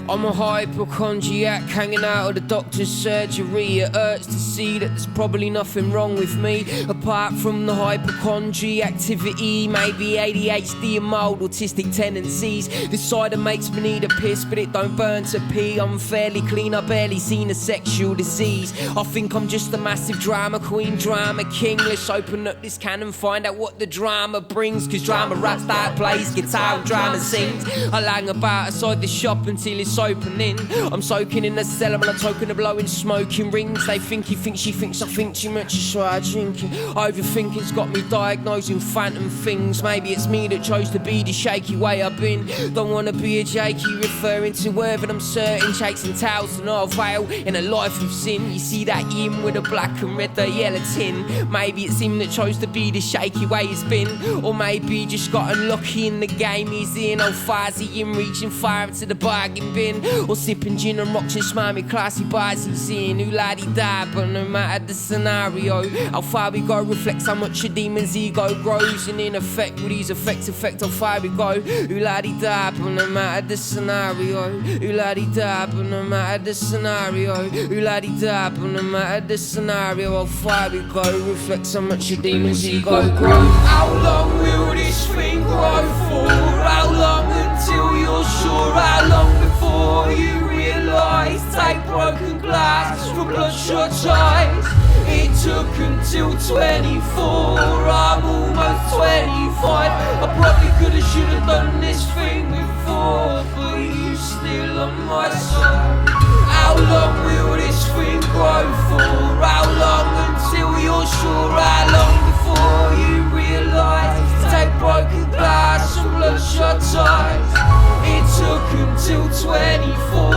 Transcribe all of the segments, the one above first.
I'm a hypochondriac, hanging out of the doctor's surgery. It hurts to see that there's probably nothing wrong with me, apart from the hypochondria activity. Maybe ADHD and mild autistic tendencies. This cider makes me need a piss, but it don't burn to pee. I'm fairly clean, I barely seen a sexual disease. I think I'm just a massive drama queen, drama king. Let's open up this can and find out what the drama brings. Cause drama raps, that plays guitar, drama sings. I lang about outside the shop until it's opening. I'm soaking in the cellar and I'm token of blowing smoking rings. They think he thinks, she thinks I think too much, is why I drinking. Overthinking's got me diagnosing phantom things. Maybe it's me that chose to be the shaky way I've been. Don't wanna be a jakey, referring to whether I'm certain, chasing tales and all veil in a life of sin. You see that yin with the black and red, the yellow tin. Maybe it's him that chose to be the shaky way he's been. Or maybe he just got unlucky in the game he's in. Oh, Fazzy in reaching fire into the bargain bin. Or sipping gin and rocks and smarmy classy bars he's in. Ooh la di da, but no matter the scenario, how far we go reflects how much a demon's ego grows. And in effect, with these effects affect how far we go. Ooh la di da, but no matter the scenario. Ooh la di da, but no matter the scenario. Ooh la di da, but no matter the scenario, how far we go reflects how much a demon's ego grows. How long will this thing grow for? How long until you're sure? How long before you realise? Take broken glass from bloodshot eyes. It took until 24, I'm almost 25. I probably could've, should've done this thing before, but you still on my side. How long will this thing grow for? How long until you're sure? How long before you realise? Take broken glass and bloodshot eyes. It took until 24,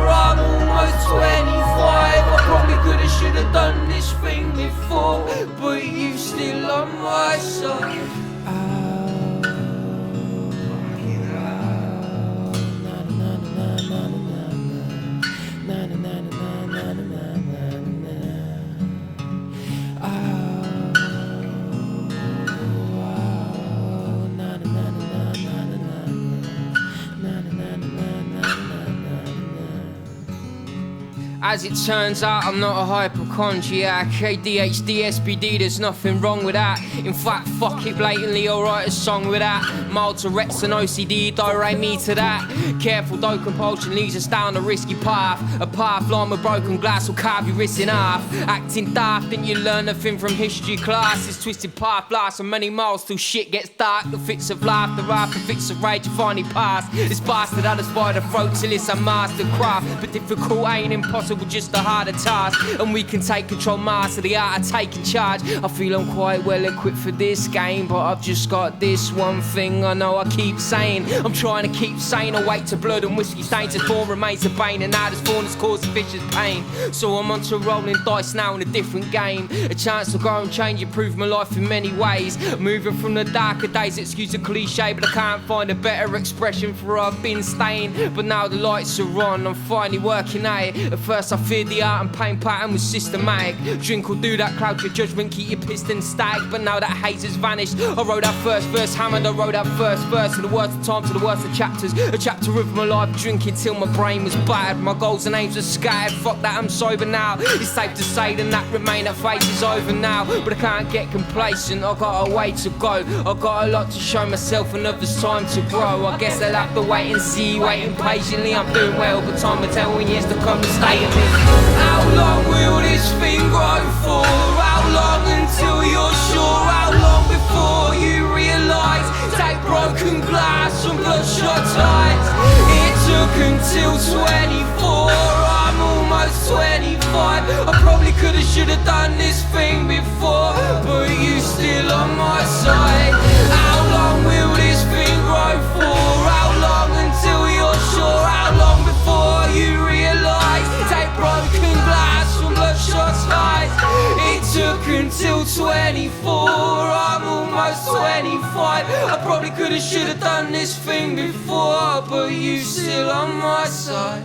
I'm almost 25. I probably could've, should've done this thing before, but you still on my side. As it turns out, I'm not a hypochondriac. ADHD, SPD, there's nothing wrong with that. In fact, fuck it, blatantly, I'll write a song with that. Mild Tourette's and OCD, direct me to that. Careful though, compulsion leads us down a risky path. A path lined with broken glass will carve your wrists in half. Acting daft, then you learn nothing from history class. This twisted path lasts for many miles till shit gets dark. The fits of laughter after fits of rage you finally pass. This bastard had us by the throat till it's a master craft. But difficult ain't impossible, just a harder task. And we can take control, master the art of taking charge. I feel I'm quite well equipped for this game, but I've just got this one thing I know I keep saying. I'm trying to keep sane, awake to blood and whiskey stains. As born remains a bane, and now this born has caused vicious pain. So I'm onto rolling dice now in a different game. A chance to grow and change, improve my life in many ways. Moving from the darker days, excuse a cliche, but I can't find a better expression for I've been staying. But now the lights are on, I'm finally working at it. At first I feared the art and pain pattern was systematic. Drink will do that, cloud your judgment, keep your piston static. But now that haze has vanished, I wrote that first verse hammered, I wrote that first verse. To the worst of time, to the worst of chapters. A chapter of my life, drinking till my brain was battered. My goals and aims were scattered, fuck that, I'm sober now. It's safe to say then that remain, that phase is over now. But I can't get complacent, I got a way to go. I got a lot to show myself and others time to grow. I guess I'll have to wait and see, waiting patiently. I'm doing well, but time will tell when years to come and stay in me. How long will this thing grow for? How long until you're sure? How long before you realise? Take broken glass and bloodshot eyes. It took until 24, I'm almost 25. I probably could've, should've done this thing before, but you still on my side. How long will this thing grow for? How long until you're sure? How long before you realise? Take broken glass from bloodshot eyes. It took until 24. I'm almost 25. I probably could've, should've done this thing before, but you still on my side.